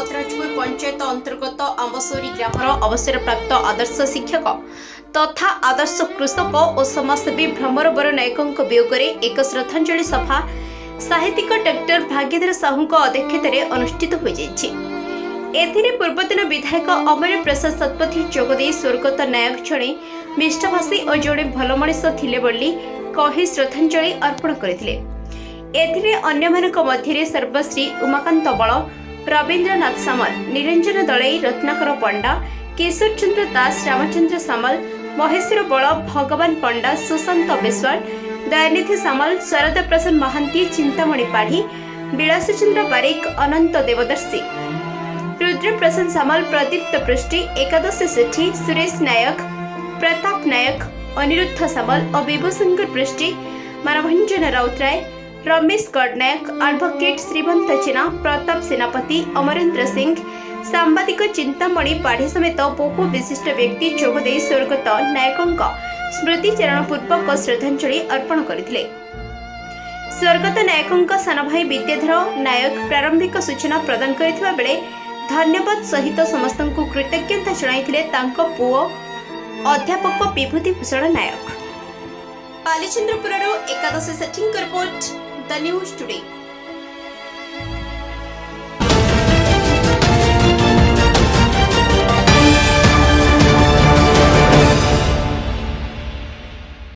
पतराजपुर पंचायत अंतर्गत आंबसोरी ग्रामर अवसरप्राप्त आदर्श शिक्षक तथा आदर्श कृषक और समाजसेवी भ्रमरवर नायकों वियोग एक श्रद्धांजलि सभा साहित्यिक डॉक्टर भाग्यधर साहू अध्यक्षतार अनुष्ठित हो पूर्वतन विधायक अमर प्रसाद शतपथी जोगदे स्वर्गत नायक जड़े मिष्टभाषी और जड़े भल मनीष थिले बोली कही श्रद्धांजलि अर्पण करथिले। मध्य सर्वश्री उमाकांत बल, रवीन्द्रनाथ सामल, निरंजन दलई, रत्नाकर पंडा, केशर चंद्र दास, रामचंद्र सामल, महेश्वर बल, भगवान पंडा, सुशांत बेस्वाल, दयानिधि सामल, शरद प्रसन्न महांती, चिंतामणि पाढ़ी, विलासचंद्र बारिक, अनंत देवदर्शी, रुद्र प्रसन्न सामल, प्रदीप्त पृष्टि, एकादशी सेठी, सुरेश नायक, प्रताप नायक, अनिरुद्ध सामल और विभूशंकर पृष्टि, मानभंजन राउतराय, रमेश गडनायक, एडवोकेट श्रीवंत जेना, प्रताप सेनापति, अमरेंद्र सिंह, सांबादिक चिंतामणि पाढ़ी समेत बहु विशिष्ट व्यक्ति जोगदे स्वर्गत नायकों स्मृतिचारण पूर्वक श्रद्धांजलि अर्पण करथिले। स्वर्गत नायकों सान भाई विद्याधर नायक प्रारंभिक सूचना प्रदान करथिबा बेले धन्यवाद सहित समस्त कृतज्ञता जणाइथिले तांको पुओ अध्यापक विभूति भूषण नायक। बालीचंद्रपुर एकादशी सेटिंग रिपोर्ट द न्यूज टुडे।